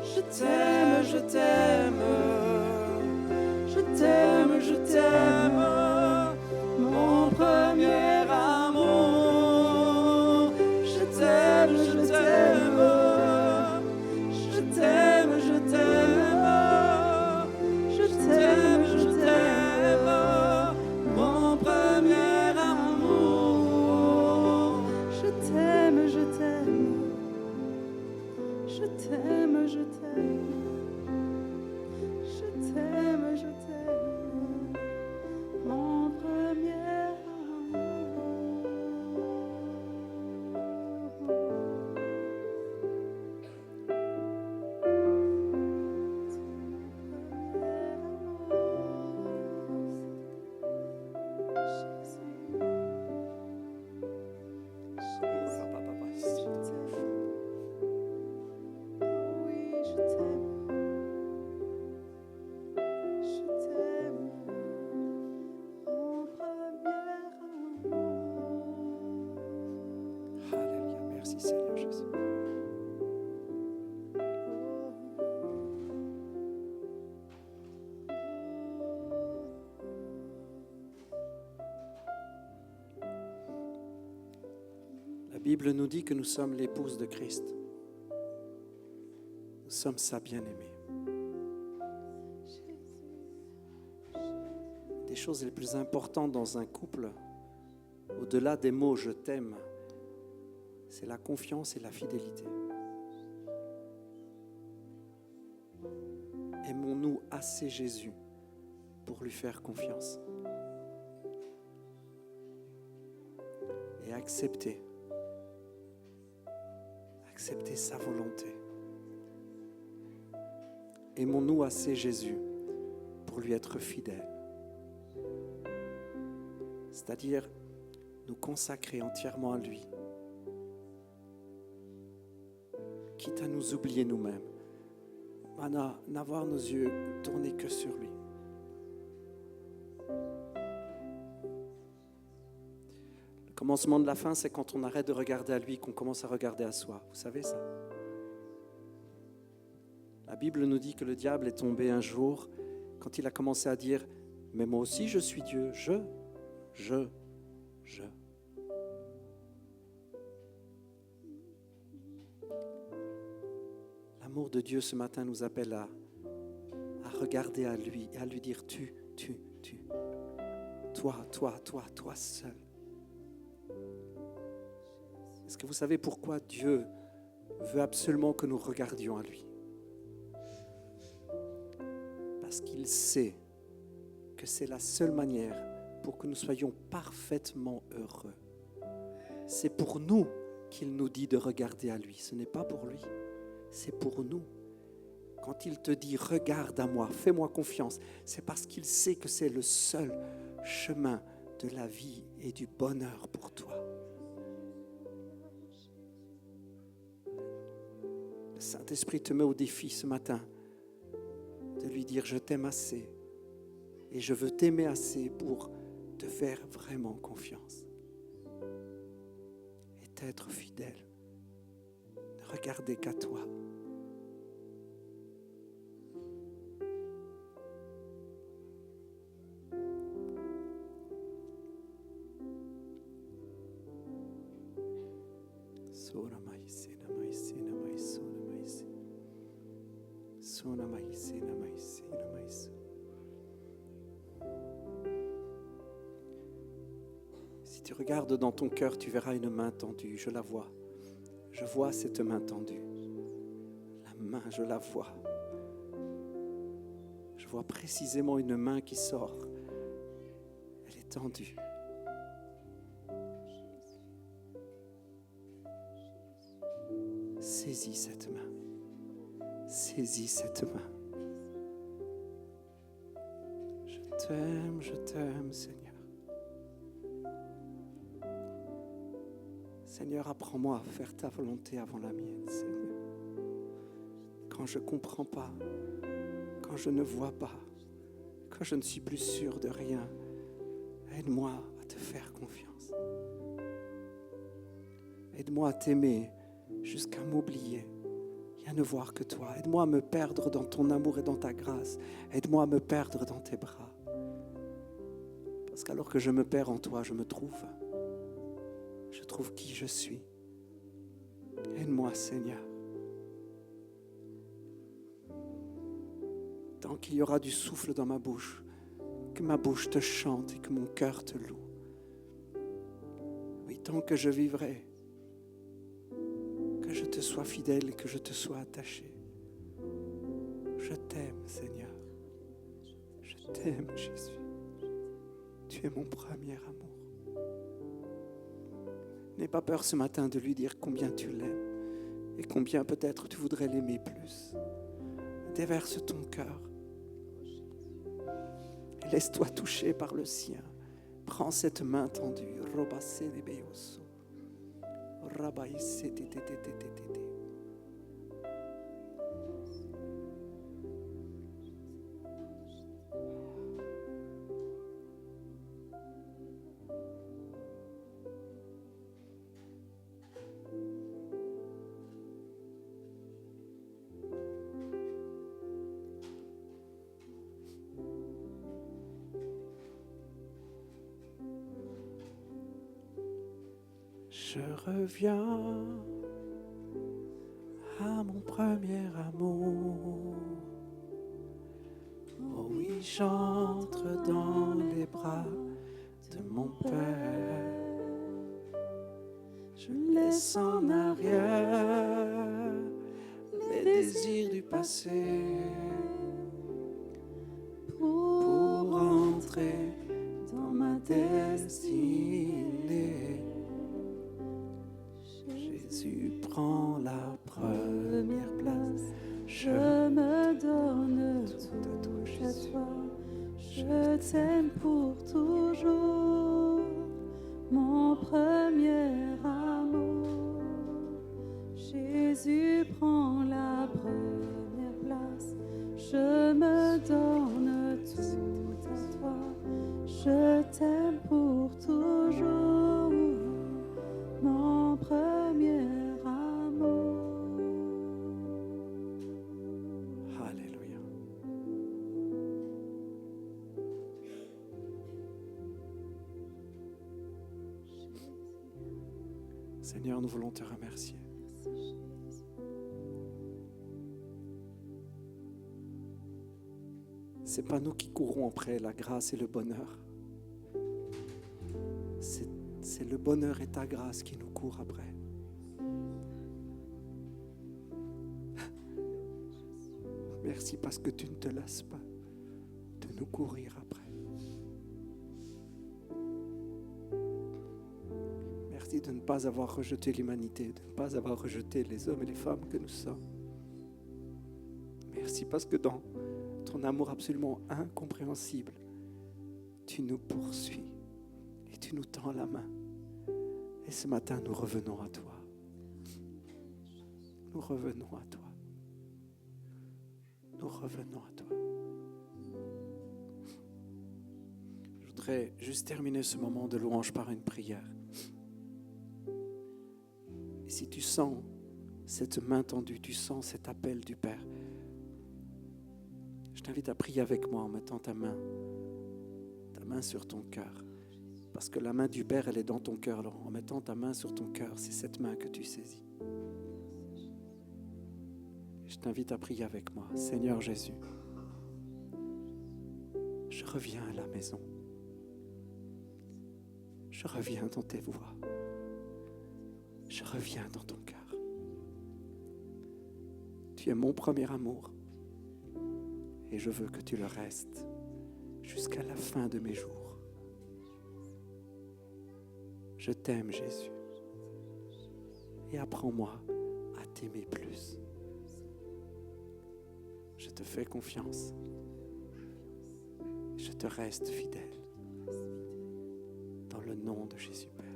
Je t'aime, je t'aime. Je t'aime, je t'aime. Mon premier amour. Je t'aime, je t'aime. Je t'aime, je t'aime. Je t'aime, je t'aime. Mon premier amour. Je t'aime, je t'aime. Je t'aime, je t'aime. Je t'aime, je t'aime. Mon premier Alléluia. Merci Seigneur Jésus. La Bible nous dit que nous sommes l'épouse de Christ. Nous sommes sa bien-aimée. Des choses les plus importantes dans un couple, au-delà des mots « je t'aime », c'est la confiance et la fidélité. Aimons-nous assez Jésus pour lui faire confiance et accepter sa volonté. Aimons-nous assez Jésus pour lui être fidèles, c'est-à-dire nous consacrer entièrement à lui, quitte à nous oublier nous-mêmes, à n'avoir nos yeux tournés que sur lui. Le commencement de la fin, c'est quand on arrête de regarder à lui, qu'on commence à regarder à soi. Vous savez ça? La Bible nous dit que le diable est tombé un jour quand il a commencé à dire « Mais moi aussi je suis Dieu, je. » L'amour de Dieu ce matin nous appelle à regarder à lui et à lui dire tu, toi seul. Est-ce que vous savez pourquoi Dieu veut absolument que nous regardions à lui? Parce qu'il sait que c'est la seule manière pour que nous soyons parfaitement heureux. C'est pour nous qu'il nous dit de regarder à lui. Ce n'est pas pour lui, c'est pour nous. Quand il te dit « regarde à moi, fais-moi confiance », c'est parce qu'il sait que c'est le seul chemin de la vie et du bonheur pour toi. Le Saint-Esprit te met au défi ce matin de lui dire « je t'aime assez et je veux t'aimer assez pour te faire vraiment confiance et t'être fidèle, ne regarder qu'à toi. » Si tu regardes dans ton cœur, tu verras une main tendue. Je la vois. Je vois cette main tendue. La main, je la vois. Je vois précisément une main qui sort. Elle est tendue. Saisis cette main. Saisis cette main. Je t'aime, Seigneur. Seigneur, apprends-moi à faire ta volonté avant la mienne, Seigneur. Quand je ne comprends pas, quand je ne vois pas, quand je ne suis plus sûr de rien, aide-moi à te faire confiance. Aide-moi à t'aimer jusqu'à m'oublier et à ne voir que toi. Aide-moi à me perdre dans ton amour et dans ta grâce. Aide-moi à me perdre dans tes bras. Parce qu'alors que je me perds en toi, je me trouve. Je trouve qui je suis. Aide-moi, Seigneur. Tant qu'il y aura du souffle dans ma bouche, que ma bouche te chante et que mon cœur te loue. Oui, tant que je vivrai, que je te sois fidèle et que je te sois attaché. Je t'aime, Seigneur. Je t'aime, Jésus. Tu es mon premier amour. N'aie pas peur ce matin de lui dire combien tu l'aimes et combien peut-être tu voudrais l'aimer plus. Déverse ton cœur et laisse-toi toucher par le sien. Prends cette main tendue. Je reviens à mon premier amour. Oh oui, j'entre dans les bras de mon Père. Je laisse en arrière les désirs du passé pour entrer dans ma destinée. Jésus prend la première place. Je me donne tout à toi. Je t'aime pour toujours, mon premier amour. Jésus prend la première place. Je me donne tout à toi. Je t'aime pour toujours, mon premier amour. Alléluia. Seigneur, nous voulons te remercier. C'est pas nous qui courons après la grâce et le bonheur. C'est le bonheur et ta grâce qui nous courent après. Merci parce que tu ne te lasses pas de nous courir après. Merci de ne pas avoir rejeté l'humanité, de ne pas avoir rejeté les hommes et les femmes que nous sommes. Merci parce que dans ton amour absolument incompréhensible, tu nous poursuis et tu nous tends la main. Et ce matin, nous revenons à toi. Nous revenons à toi. Nous revenons à toi. Je voudrais juste terminer ce moment de louange par une prière. Et si tu sens cette main tendue, tu sens cet appel du Père, je t'invite à prier avec moi en mettant ta main sur ton cœur. Parce que la main du Père, elle est dans ton cœur. Alors, en mettant ta main sur ton cœur, c'est cette main que tu saisis. Je t'invite à prier avec moi. Seigneur Jésus, je reviens à la maison. Je reviens dans tes voies. Je reviens dans ton cœur. Tu es mon premier amour. Et je veux que tu le restes jusqu'à la fin de mes jours. Je t'aime, Jésus. Et apprends-moi à t'aimer plus. Je te fais confiance. Je te reste fidèle. Dans le nom de Jésus, Père.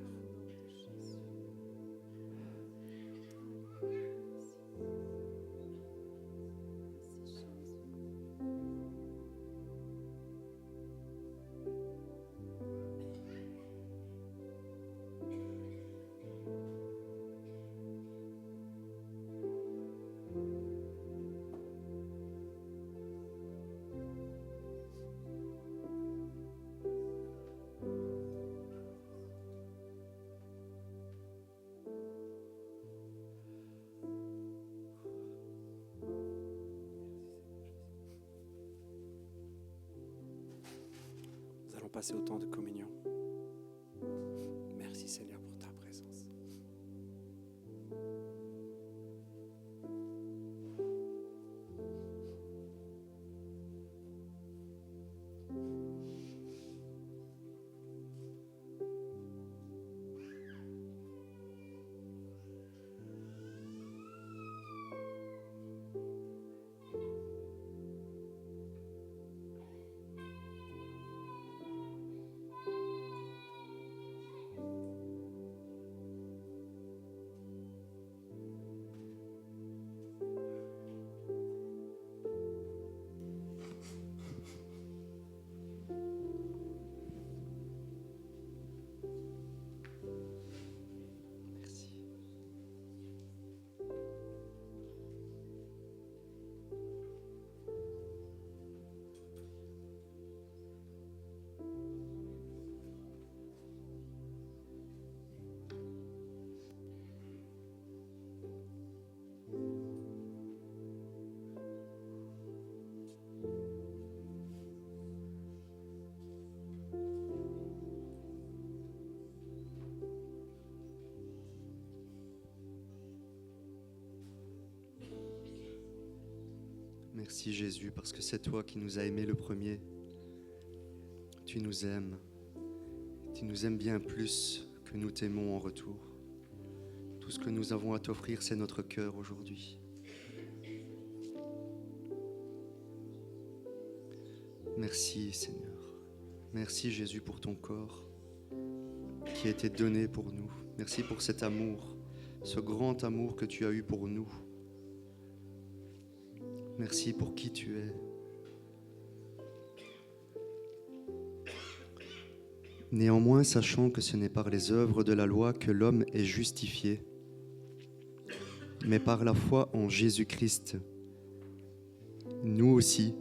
Passer au temps de communion. Merci Seigneur pour ta présence. Merci Jésus, parce que c'est toi qui nous as aimés le premier. Tu nous aimes. Tu nous aimes bien plus que nous t'aimons en retour. Tout ce que nous avons à t'offrir, c'est notre cœur aujourd'hui. Merci Seigneur. Merci Jésus pour ton corps qui a été donné pour nous. Merci pour cet amour, ce grand amour que tu as eu pour nous. Merci pour qui tu es. Néanmoins, sachant que ce n'est par les œuvres de la loi que l'homme est justifié, mais par la foi en Jésus-Christ. Nous aussi,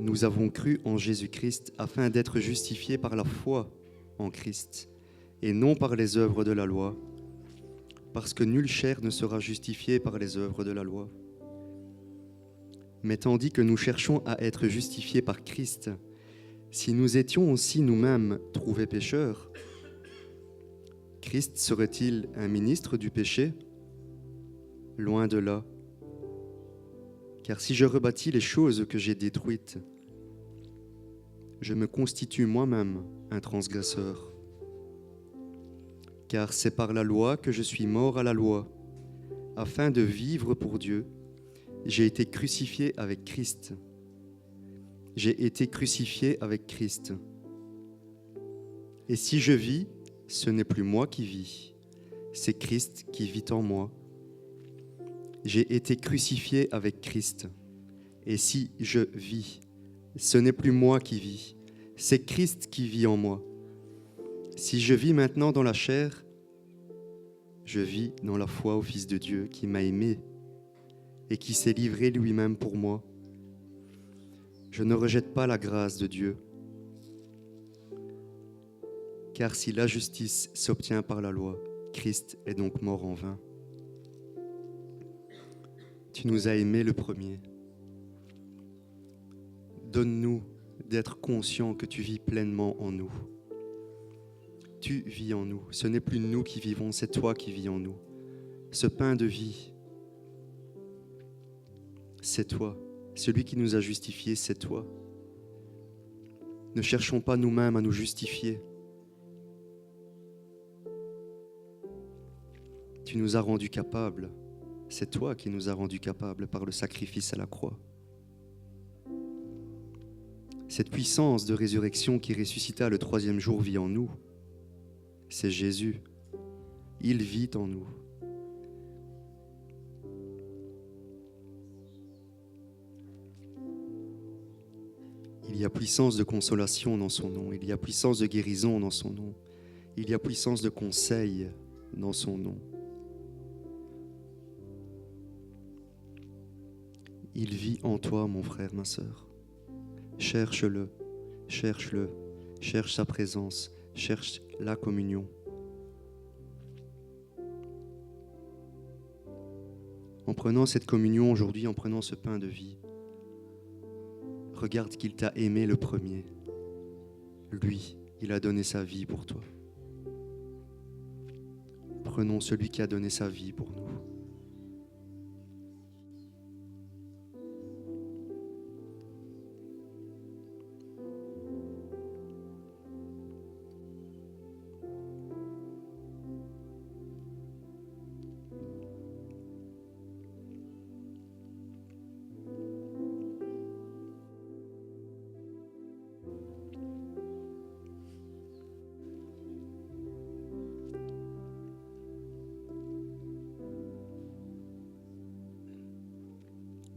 nous avons cru en Jésus-Christ afin d'être justifiés par la foi en Christ, et non par les œuvres de la loi, parce que nulle chair ne sera justifiée par les œuvres de la loi. Mais tandis que nous cherchons à être justifiés par Christ, si nous étions aussi nous-mêmes trouvés pécheurs, Christ serait-il un ministre du péché? Loin de là. Car si je rebâtis les choses que j'ai détruites, je me constitue moi-même un transgresseur. Car c'est par la loi que je suis mort à la loi, afin de vivre pour Dieu. J'ai été crucifié avec Christ. J'ai été crucifié avec Christ. Et si je vis, ce n'est plus moi qui vis, c'est Christ qui vit en moi. J'ai été crucifié avec Christ. Et si je vis, ce n'est plus moi qui vis, c'est Christ qui vit en moi. Si je vis maintenant dans la chair, je vis dans la foi au Fils de Dieu qui m'a aimé et qui s'est livré lui-même pour moi. Je ne rejette pas la grâce de Dieu. Car si la justice s'obtient par la loi, Christ est donc mort en vain. Tu nous as aimés le premier. Donne-nous d'être conscients que tu vis pleinement en nous. Tu vis en nous. Ce n'est plus nous qui vivons, c'est toi qui vis en nous. Ce pain de vie, c'est toi. Celui qui nous a justifiés, c'est toi. Ne cherchons pas nous-mêmes à nous justifier. Tu nous as rendus capables. C'est toi qui nous as rendus capables par le sacrifice à la croix. Cette puissance de résurrection qui ressuscita le 3e jour vit en nous. C'est Jésus. Il vit en nous. Il y a puissance de consolation dans son nom. Il y a puissance de guérison dans son nom. Il y a puissance de conseil dans son nom. Il vit en toi, mon frère, ma sœur. Cherche-le, cherche-le, cherche sa présence, cherche la communion. En prenant cette communion aujourd'hui, en prenant ce pain de vie, regarde qu'il t'a aimé le premier. Lui, il a donné sa vie pour toi. Prenons celui qui a donné sa vie pour nous.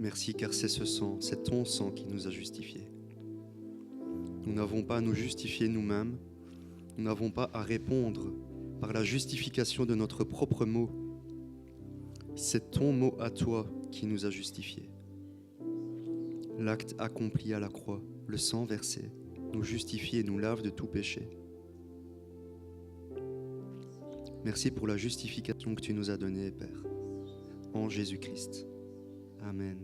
Merci car c'est ce sang, c'est ton sang qui nous a justifiés. Nous n'avons pas à nous justifier nous-mêmes, nous n'avons pas à répondre par la justification de notre propre mot. C'est ton mot à toi qui nous a justifiés. L'acte accompli à la croix, le sang versé, nous justifie et nous lave de tout péché. Merci pour la justification que tu nous as donnée, Père, en Jésus-Christ. Amen.